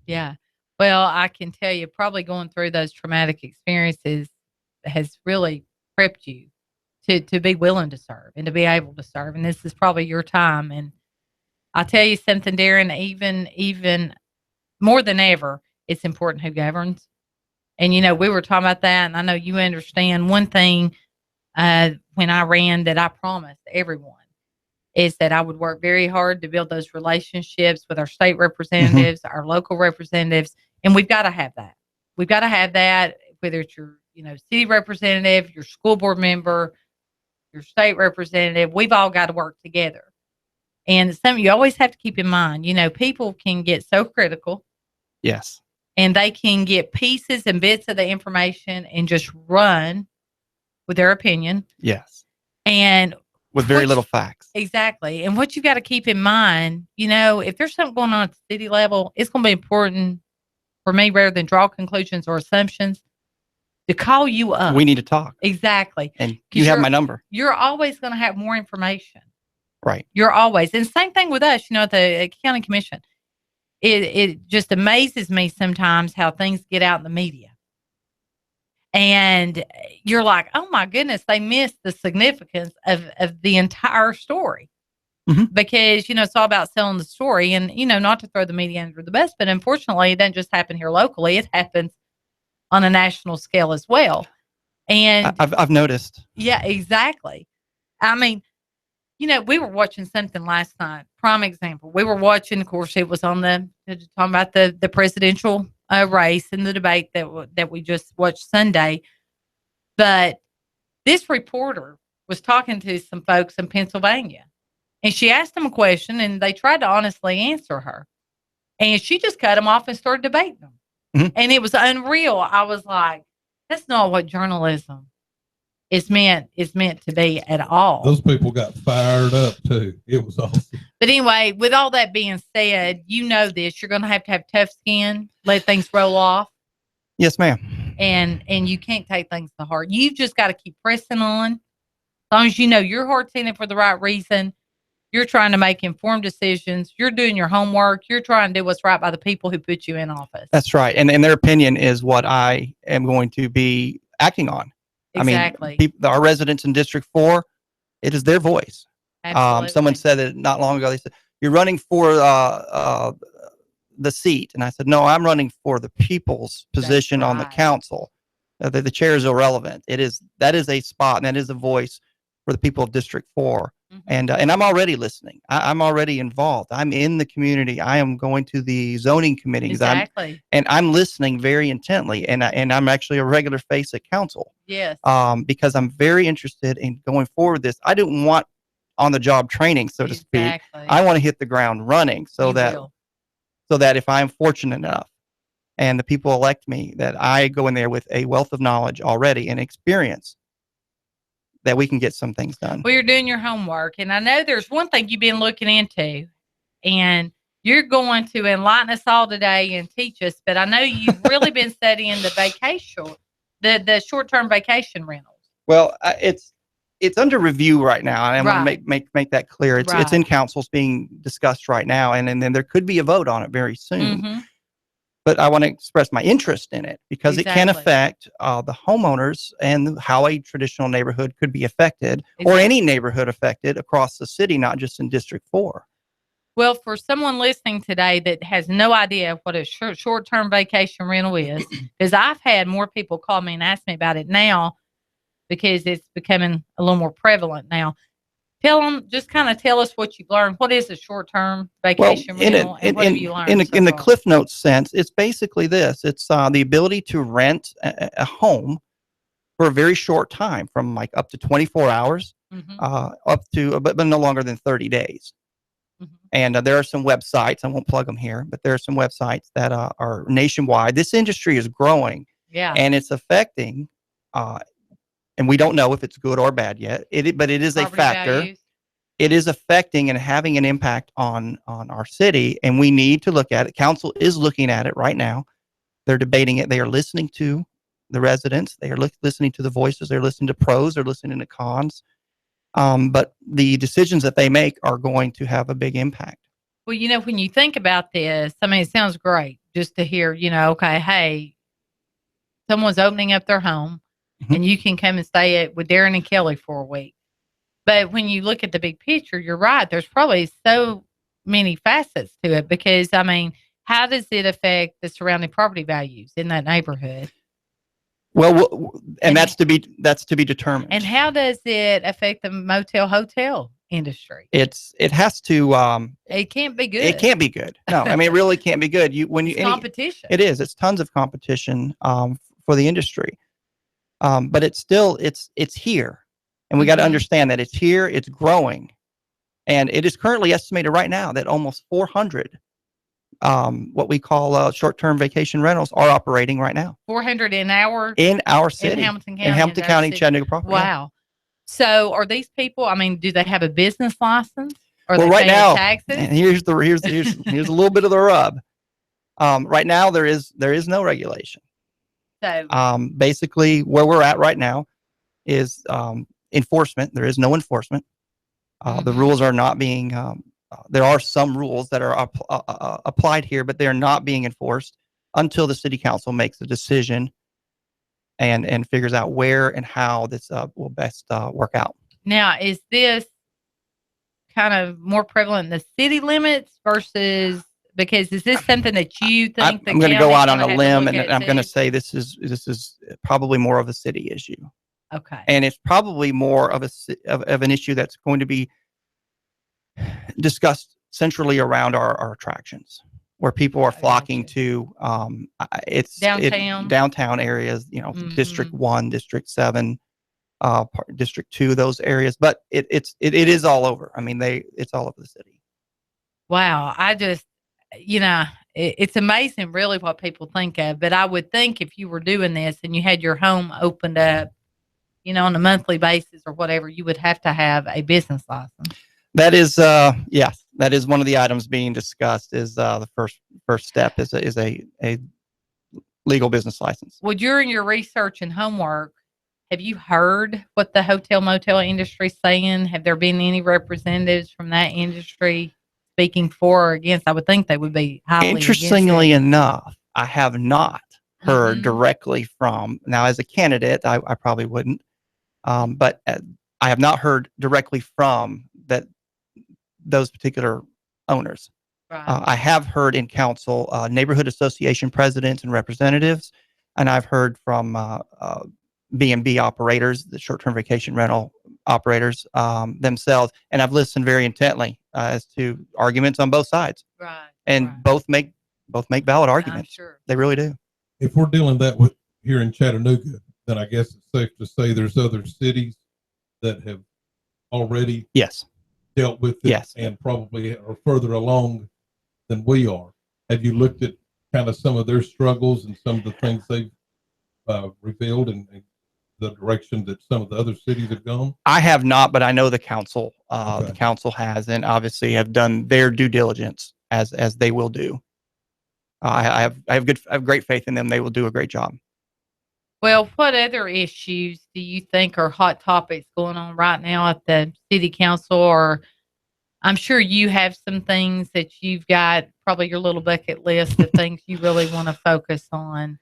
Speaker 1: Yeah. Well, I can tell you, probably going through those traumatic experiences has really prepped you to be willing to serve and to be able to serve. And this is probably your time. And I'll tell you something, Darren, even more than ever, it's important who governs. And, you know, we were talking about that, and I know you understand one thing when I ran that I promised everyone is that I would work very hard to build those relationships with our state representatives, our local representatives, and we've got to have that. We've got to have that, whether it's your, city representative, your school board member, your state representative. We've all got to work together. And something you always have to keep in mind, people can get so critical.
Speaker 3: Yes.
Speaker 1: And they can get pieces and bits of the information and just run with their opinion.
Speaker 3: Yes.
Speaker 1: And
Speaker 3: with very little facts.
Speaker 1: Exactly. And what you got to keep in mind, if there's something going on at the city level, it's going to be important for me, rather than draw conclusions or assumptions, to call you up.
Speaker 3: We need to talk.
Speaker 1: Exactly.
Speaker 3: And you have my number.
Speaker 1: You're always going to have more information.
Speaker 3: Right.
Speaker 1: You're always. And same thing with us, at the county commission. It just amazes me sometimes how things get out in the media. And you're like, oh my goodness, they missed the significance of the entire story. Because, it's all about selling the story and, not to throw the media under the bus, but unfortunately it doesn't just happen here locally. It happens on a national scale as well. And
Speaker 3: I've noticed.
Speaker 1: Yeah, exactly. I mean, we were watching something last night. Prime example. We were watching, of course, it was talking about the presidential race and the debate that we just watched Sunday. But this reporter was talking to some folks in Pennsylvania, and she asked them a question, and they tried to honestly answer her, and she just cut them off and started debating them. And it was unreal. I was like, that's not what journalism is meant to be at all.
Speaker 2: Those people got fired up too. It was awesome.
Speaker 1: But anyway, with all that being said, this, you're going to have tough skin, let things roll off.
Speaker 3: Yes, ma'am.
Speaker 1: And you can't take things to heart. You've just got to keep pressing on. As long as your heart's in it for the right reason, you're trying to make informed decisions. You're doing your homework. You're trying to do what's right by the people who put you in office.
Speaker 3: That's right. And their opinion is what I am going to be acting on.
Speaker 1: Exactly.
Speaker 3: I mean, our residents in District 4, it is their voice.
Speaker 1: Absolutely.
Speaker 3: Someone said it not long ago. They said, you're running for the seat. And I said, no, I'm running for the people's position on the council. The chair is irrelevant. That is a spot, and that is a voice for the people of District 4. And I'm already listening. I'm already involved. I'm in the community. I am going to the zoning committees.
Speaker 1: Exactly.
Speaker 3: I'm listening very intently. And I'm actually a regular face at council.
Speaker 1: Yes.
Speaker 3: Because I'm very interested in going forward this. I didn't want on-the-job training, so to speak. I want to hit the ground running so that if I'm fortunate enough and the people elect me, that I go in there with a wealth of knowledge already and experience, that we can get some things done.
Speaker 1: Well, you're doing your homework. And I know there's one thing you've been looking into, and you're going to enlighten us all today and teach us, but I know you've really been studying the vacation, the short-term vacation rentals.
Speaker 3: Well, it's under review right now, and I want to make that clear. It's in council's being discussed right now, and then there could be a vote on it very soon.
Speaker 1: Mm-hmm.
Speaker 3: But I want to express my interest in it because it can affect the homeowners and how a traditional neighborhood could be affected, or any neighborhood affected across the city, not just in District 4.
Speaker 1: Well, for someone listening today that has no idea what a short-term vacation rental is, because I've had more people call me and ask me about it now because it's becoming a little more prevalent now. Just kind of tell us what you've learned. What is a short-term vacation rental, and what have you learned
Speaker 3: in the Cliff Notes sense, it's basically this. It's the ability to rent a home for a very short time, from like up to 24 hours, up to, but no longer than 30 days. And there are some websites, I won't plug them here, but there are some websites that are nationwide. This industry is growing, and it's affecting, and we don't know if it's good or bad yet, but it is property a factor. Values. It is affecting and having an impact on our city, and we need to look at it. Council is looking at it right now. They're debating it. They are listening to the residents. They are listening to the voices. They're listening to pros. They're listening to cons. But the decisions that they make are going to have a big impact.
Speaker 1: Well, when you think about this, I mean, it sounds great just to hear, okay, hey, someone's opening up their home and you can come and stay with Darren and Kelly for a week. But when you look at the big picture, you're right. There's probably so many facets to it because, I mean, how does it affect the surrounding property values in that neighborhood?
Speaker 3: Well, and that's to be determined.
Speaker 1: And how does it affect the motel hotel industry?
Speaker 3: It has to.
Speaker 1: It can't be good.
Speaker 3: It can't be good. No, I mean, it really can't be good.
Speaker 1: Competition.
Speaker 3: It is. It's tons of competition for the industry, but it's here, and we got to understand that it's here. It's growing, and it is currently estimated right now that almost 400. What we call short-term vacation rentals are operating right now.
Speaker 1: 400 in our
Speaker 3: city,
Speaker 1: in Hamilton County,
Speaker 3: Chattanooga proper.
Speaker 1: Wow. Yeah. So are these people? I mean, do they have a business license? Or
Speaker 3: well,
Speaker 1: they
Speaker 3: right now,
Speaker 1: taxes?
Speaker 3: And here's a little bit of the rub. Right now, there is no regulation.
Speaker 1: So
Speaker 3: basically, where we're at right now is enforcement. There is no enforcement. The rules are not being. There are some rules that are applied here, but they're not being enforced until the city council makes a decision and figures out where and how this will best work out.
Speaker 1: Now, is this kind of more prevalent in the city limits versus, because is this something that you think
Speaker 3: I'm going to go out on a limb and I'm going to say this is probably more of a city issue.
Speaker 1: Okay.
Speaker 3: And it's probably more of an issue that's going to be discussed centrally around our attractions, where people are flocking to. It's downtown areas, District 1, District 7, District 2, those areas. But it is all over. I mean, it's all over the city.
Speaker 1: Wow, I just, it's amazing, really, what people think of. But I would think if you were doing this and you had your home opened up, on a monthly basis or whatever, you would have to have a business license.
Speaker 3: That is, yes, that is one of the items being discussed. Is the first step is a legal business license.
Speaker 1: Well, during your research and homework, have you heard what the hotel motel industry is saying? Have there been any representatives from that industry speaking for or against? I would think they would be highly
Speaker 3: Interestingly enough, I have not heard directly from. Now, as a candidate, I probably wouldn't, but I have not heard directly from those particular owners.
Speaker 1: Right.
Speaker 3: I have heard in council neighborhood association presidents and representatives, and I've heard from B&B operators, the short-term vacation rental operators themselves, and I've listened very intently as to arguments on both sides.
Speaker 1: Right.
Speaker 3: And both make valid arguments.
Speaker 1: Sure.
Speaker 3: They really do.
Speaker 2: If we're dealing that with here in Chattanooga, then I guess it's safe to say there's other cities that have already dealt with it and probably are further along than we are. Have you looked at kind of some of their struggles and some of the things they've revealed and the direction that some of the other cities have gone?
Speaker 3: I have not, but I know the council. The council has, and obviously have done their due diligence as they will do. I have great faith in them. They will do a great job.
Speaker 1: Well, what other issues do you think are hot topics going on right now at the city council? Or I'm sure you have some things that you've got, probably your little bucket list of things you really want to focus on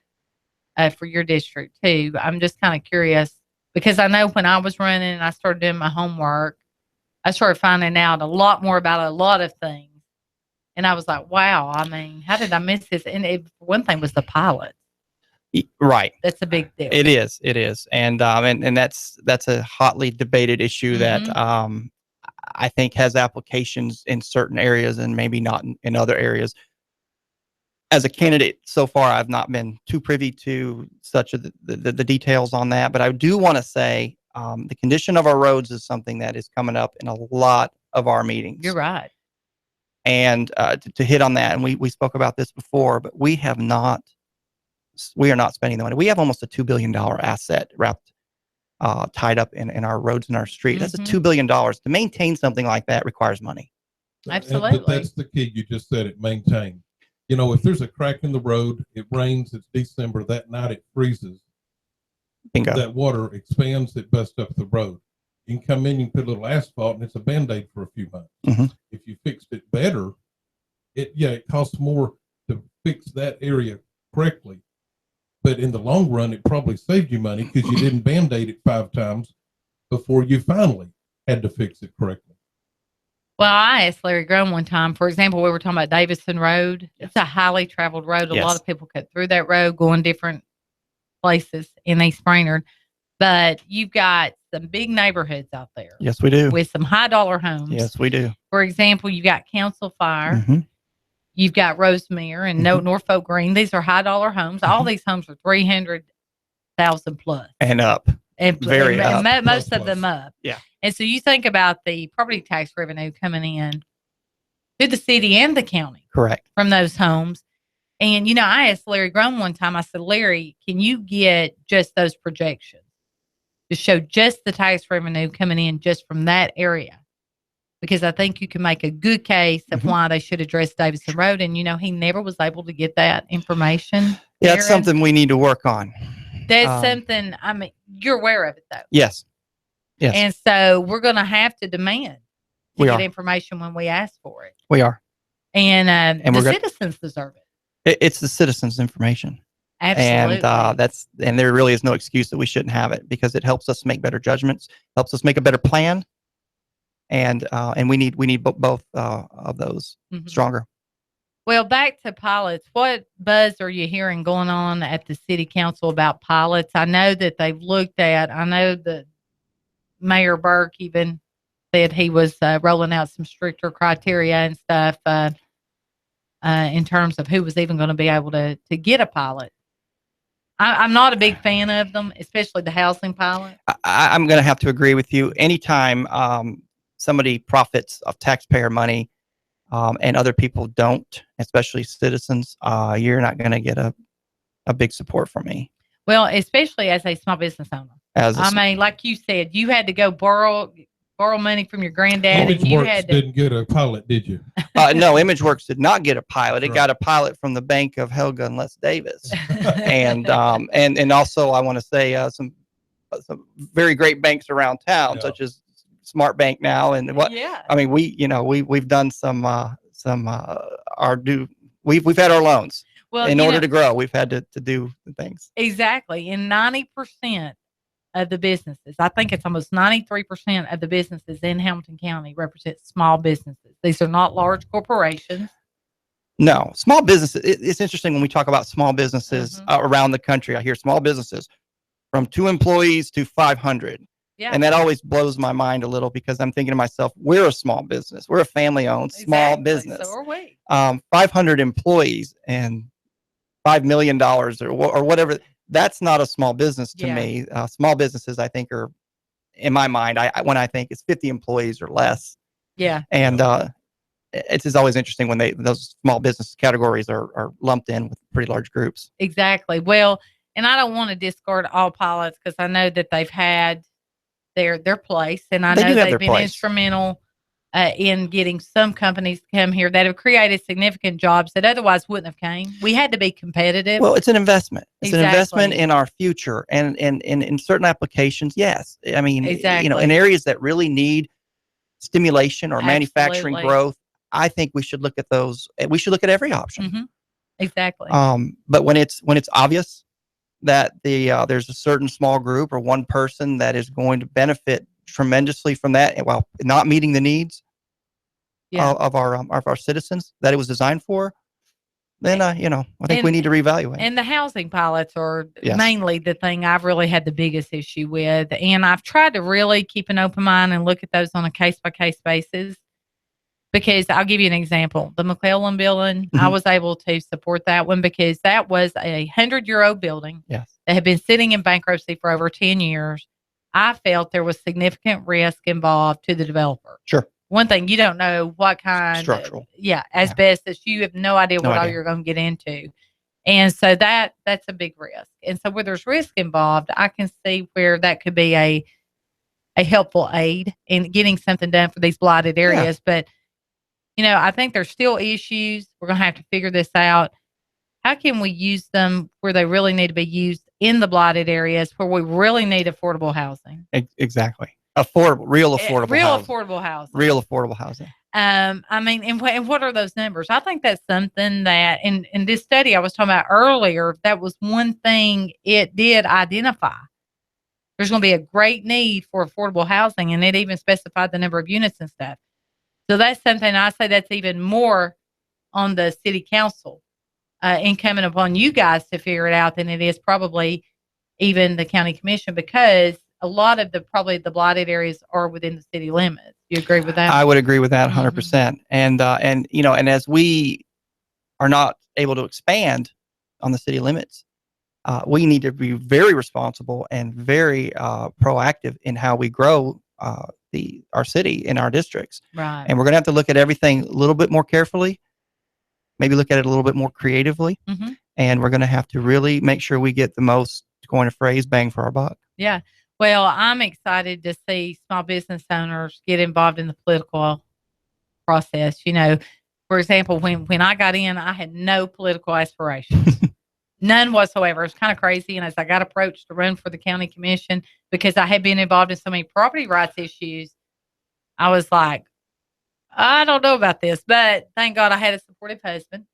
Speaker 1: for your district too. I'm just kind of curious because I know when I was running and I started doing my homework, I started finding out a lot more about a lot of things. And I was like, wow, I mean, how did I miss this? And one thing was the pilot.
Speaker 3: Right.
Speaker 1: That's a big deal.
Speaker 3: It is. It is. And that's a hotly debated issue that I think has applications in certain areas and maybe not in other areas. As a candidate so far, I've not been too privy to such the details on that. But I do want to say the condition of our roads is something that is coming up in a lot of our meetings.
Speaker 1: You're right.
Speaker 3: And to hit on that, and we spoke about this before, but we are not spending the money. We have almost a $2 billion asset tied up in our roads and our street. That's a $2 billion. To maintain something like that requires money.
Speaker 1: Absolutely.
Speaker 2: But that's the key. You just said it, maintain. You know, if there's a crack in the road, it rains, it's December, that night it freezes.
Speaker 3: Bingo.
Speaker 2: That water expands, it busts up the road. You can come in, you can put a little asphalt, and it's a Band-Aid for a few months. If you fixed it better, it costs more to fix that area correctly. But in the long run, it probably saved you money because you didn't Band-Aid it 5 times before you finally had to fix it correctly.
Speaker 1: Well, I asked Larry Graham one time, for example, we were talking about Davison Road. Yes. It's a highly traveled road. A lot of people cut through that road, going different places in East Brainerd. But you've got some big neighborhoods out there.
Speaker 3: Yes, we do.
Speaker 1: With some high dollar homes.
Speaker 3: Yes, we do.
Speaker 1: For example, you've got Council Fire. You've got Rosemere and Norfolk Green. These are high dollar homes. All these homes are 300,000 plus.
Speaker 3: And up.
Speaker 1: And
Speaker 3: very up.
Speaker 1: Most of them up.
Speaker 3: Yeah.
Speaker 1: And so you think about the property tax revenue coming in to the city and the county.
Speaker 3: Correct.
Speaker 1: From those homes. And, you know, I asked Larry Graham one time, I said, Larry, can you get just those projections to show just the tax revenue coming in just from that area? Because I think you can make a good case of why they should address Davison Road. And, you know, he never was able to get that information.
Speaker 3: Yeah, that's something we need to work on.
Speaker 1: That's something, I mean, you're aware of it, though.
Speaker 3: Yes. Yes.
Speaker 1: And so we're going to have to demand to get information when we ask for it.
Speaker 3: We are.
Speaker 1: And the citizens deserve it.
Speaker 3: It's the citizens' information.
Speaker 1: Absolutely.
Speaker 3: And there really is no excuse that we shouldn't have it because it helps us make better judgments, helps us make a better plan. And we need both of those stronger.
Speaker 1: Well, back to pilots. What buzz are you hearing going on at the city council about pilots? I know that they've looked at. I know that Mayor Burke even said he was rolling out some stricter criteria and stuff in terms of who was even going to be able to get a pilot. I'm not a big fan of them, especially the housing pilot.
Speaker 3: I'm going to have to agree with you. Anytime somebody profits of taxpayer money and other people don't, especially citizens, you're not going to get a big support from me.
Speaker 1: Well, especially as a small business owner. I mean, like you said, you had to go borrow money from your granddad. And you
Speaker 2: didn't get a pilot, did you?
Speaker 3: No, ImageWorks did not get a pilot. It got a pilot from the Bank of Helga and Les Davis. and also I want to say some very great banks around town, such as Smart Bank now. And I mean, we've done we've had our loans.
Speaker 1: Well,
Speaker 3: in order to grow, we've had to do the things.
Speaker 1: Exactly. And 90% of the businesses, I think it's almost 93% of the businesses in Hamilton County represent small businesses. These are not large corporations.
Speaker 3: No, small businesses. It's interesting when we talk about small businesses around the country. I hear small businesses from 2 employees to 500. Yeah. And that always blows my mind a little because I'm thinking to myself, we're a small business. We're a family-owned small business.
Speaker 1: So are we.
Speaker 3: 500 employees and $5 million or whatever. That's not a small business to me. Small businesses, I think, are, in my mind, when I think it's 50 employees or less.
Speaker 1: Yeah.
Speaker 3: And it's just always interesting when those small business categories are lumped in with pretty large groups.
Speaker 1: Exactly. Well, and I don't want to discard all pilots because I know that they've had their place, and I know they've been instrumental in getting some companies to come here that have created significant jobs that otherwise wouldn't have came. We had to be competitive.
Speaker 3: Well, it's an investment. It's an investment
Speaker 1: Exactly.
Speaker 3: in our future, and in certain applications, yes. I mean,
Speaker 1: Exactly.
Speaker 3: in areas that really need stimulation or manufacturing
Speaker 1: Absolutely.
Speaker 3: growth, I think we should look at those. We should look at every option.
Speaker 1: Mhm. Exactly.
Speaker 3: But when it's obvious that there's a certain small group or one person that is going to benefit tremendously from that, while not meeting the needs of our citizens that it was designed for, then I think we need to reevaluate.
Speaker 1: And the housing pilots are
Speaker 3: Yes.
Speaker 1: mainly the thing I've really had the biggest issue with. And I've tried to really keep an open mind and look at those on a case-by-case basis. Because I'll give you an example. The McClellan building, I was able to support that one because that was a 100-year-old building
Speaker 3: Yes.
Speaker 1: that had been sitting in bankruptcy for over 10 years. I felt there was significant risk involved to the developer.
Speaker 3: Sure.
Speaker 1: One thing, you don't know what kind
Speaker 3: structural.
Speaker 1: Asbestos. You have no idea
Speaker 3: No
Speaker 1: what all
Speaker 3: idea.
Speaker 1: you're going to get into. And so that's a big risk. And so where there's risk involved, I can see where that could be a helpful aid in getting something done for these blighted areas. But I think there's still issues. We're going to have to figure this out. How can we use them where they really need to be used in the blighted areas where we really need affordable housing?
Speaker 3: Exactly. Real affordable housing.
Speaker 1: I mean, and what are those numbers? I think that's something that in this study I was talking about earlier, that was one thing it did identify. There's going to be a great need for affordable housing, and it even specified the number of units and stuff. So that's something I say that's even more on the city council incumbent upon you guys to figure it out than it is probably even the county commission, because a lot of the blighted areas are within the city limits. You agree with that?
Speaker 3: I would agree with that 100%. And as we are not able to expand on the city limits, we need to be very responsible and very proactive in how we grow our city in our districts.
Speaker 1: Right.
Speaker 3: And we're going to have to look at everything a little bit more carefully, maybe look at it a little bit more creatively.
Speaker 1: Mm-hmm.
Speaker 3: And we're going to have to really make sure we get the most, to coin a phrase, bang for our buck.
Speaker 1: Yeah. Well, I'm excited to see small business owners get involved in the political process. For example, when I got in, I had no political aspirations. None whatsoever. It's kind of crazy. And as I got approached to run for the county commission, because I had been involved in so many property rights issues, I was like, I don't know about this, but thank God I had a supportive husband.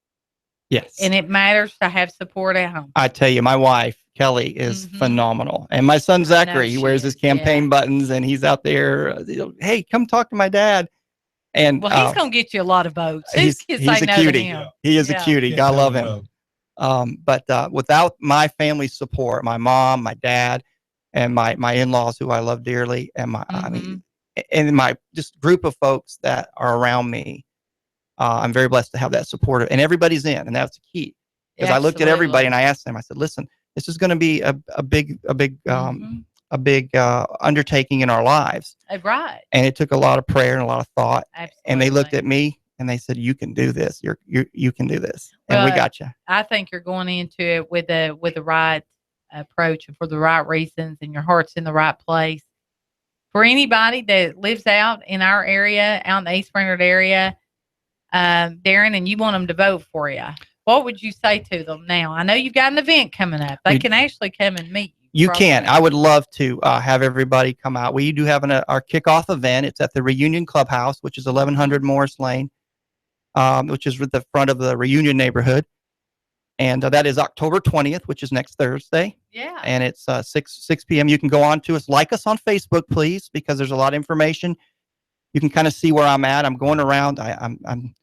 Speaker 3: Yes.
Speaker 1: And it matters to have support at home.
Speaker 3: I tell you, my wife, Kelly, is phenomenal. And my son, Zachary, he wears his campaign buttons and he's out there, hey, come talk to my dad. And
Speaker 1: he's going to get you a lot of votes.
Speaker 3: He's a cutie. He is a cutie. God love him. But without my family's support, my mom, my dad, and my in-laws, who I love dearly, and my just group of folks that are around me, I'm very blessed to have that support, and everybody's in, and that's the key. Because I looked at everybody and I asked them, I said, listen, this is going to be a big undertaking in our lives.
Speaker 1: Right.
Speaker 3: And it took a lot of prayer and a lot of thought.
Speaker 1: Absolutely.
Speaker 3: And they looked at me and they said, you can do this. You can do this. And we got you.
Speaker 1: I think you're going into it with the right approach and for the right reasons, and your heart's in the right place. For anybody that lives out in our area, out in the East Brainerd area, Darren, and you want them to vote for you, what would you say to them now? I know you've got an event coming up. They can actually come and meet you.
Speaker 3: You can. I would love to have everybody come out. We do have our kickoff event. It's at the Reunion Clubhouse, which is 1100 Morris Lane, which is at the front of the Reunion neighborhood. And that is October 20th, which is next Thursday.
Speaker 1: Yeah.
Speaker 3: And it's 6 p.m. You can go on to us. Like us on Facebook, please, because there's a lot of information. You can kind of see where I'm at. I'm going around. I'm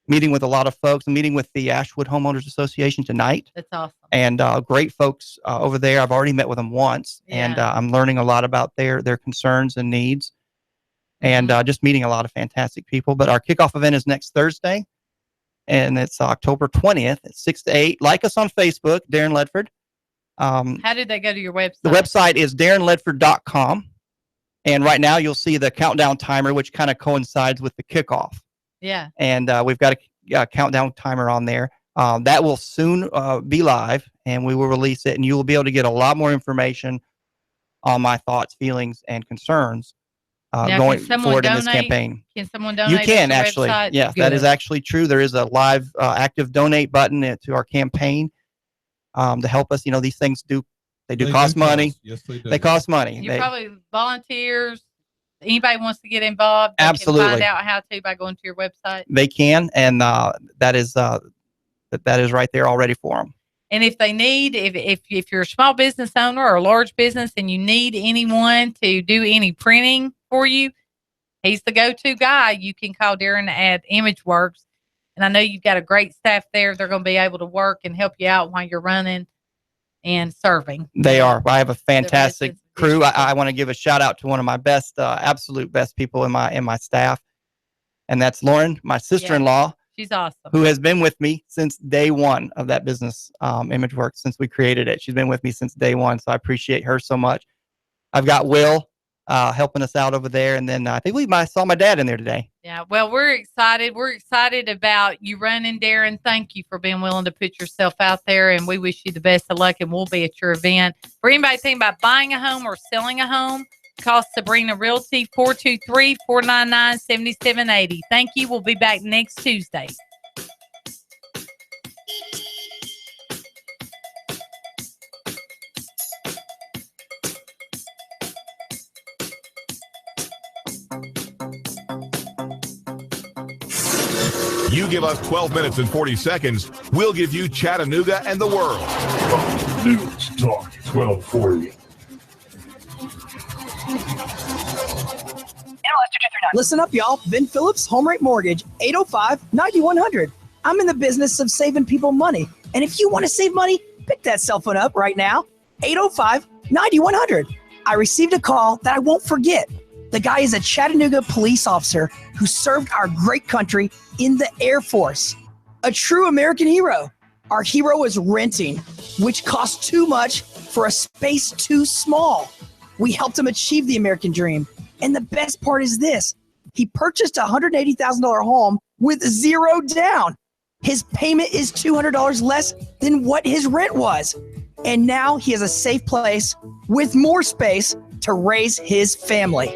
Speaker 3: meeting with a lot of folks. I'm meeting with the Ashwood Homeowners Association tonight.
Speaker 1: That's awesome.
Speaker 3: And great folks over there. I've already met with them once.
Speaker 1: Yeah.
Speaker 3: And I'm learning a lot about their concerns and needs. And just meeting a lot of fantastic people. But our kickoff event is next Thursday. And it's October 20th at 6 to 8. Like us on Facebook, Darren Ledford.
Speaker 1: How did they go to your website?
Speaker 3: The website is darrenledford.com. And right now you'll see the countdown timer, which kind of coincides with the kickoff.
Speaker 1: Yeah.
Speaker 3: And we've got a countdown timer on there. That will soon be live, and we will release it. And you will be able to get a lot more information on my thoughts, feelings, and concerns
Speaker 1: Now,
Speaker 3: going
Speaker 1: can someone
Speaker 3: forward in this
Speaker 1: donate?
Speaker 3: campaign.
Speaker 1: Can someone donate?
Speaker 3: You can
Speaker 1: at your
Speaker 3: actually.
Speaker 1: website?
Speaker 3: Yes,
Speaker 1: Good.
Speaker 3: that is actually true. There is a live active donate button to our campaign to help us. These things do cost money.
Speaker 2: Yes, they do.
Speaker 3: They cost money.
Speaker 1: You probably volunteers. Anybody wants to get involved, they
Speaker 3: Absolutely.
Speaker 1: can find out how to by going to your website.
Speaker 3: They can, and that is right there already for them.
Speaker 1: And if they need, if you're a small business owner or a large business and you need anyone to do any printing for you, he's the go-to guy. You can call Darren at ImageWorks. And I know you've got a great staff there. They're going to be able to work and help you out while you're running and serving.
Speaker 3: They are. I have a fantastic crew. I want to give a shout out to one of my best, absolute best people in my staff. And that's Lauren, my sister-in-law.
Speaker 1: Yeah, she's awesome.
Speaker 3: Who has been with me since day one of that business, ImageWorks, since we created it. She's been with me since day one. So I appreciate her so much. I've got Will helping us out over there. And then I think I saw my dad in there today.
Speaker 1: Yeah, well, we're excited. We're excited about you running, Darren. Thank you for being willing to put yourself out there, and we wish you the best of luck, and we'll be at your event. For anybody thinking about buying a home or selling a home, call Sabrena Realty, 423-499-7780. Thank you. We'll be back next Tuesday.
Speaker 4: You give us 12 minutes and 40 seconds, we'll give you Chattanooga and the world.
Speaker 5: News Talk 1240.
Speaker 11: Listen up, y'all. Ben Phillips, Home Rate Mortgage, 805-9100. I'm in the business of saving people money. And if you want to save money, pick that cell phone up right now, 805-9100. I received a call that I won't forget. The guy is a Chattanooga police officer who served our great country in the Air Force. A true American hero. Our hero is renting, which costs too much for a space too small. We helped him achieve the American dream. And the best part is this. He purchased a $180,000 home with zero down. His payment is $200 less than what his rent was. And now he has a safe place with more space to raise his family.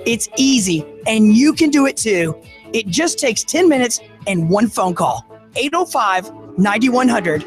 Speaker 11: It's easy, and you can do it too. It just takes 10 minutes and one phone call. 805-9100.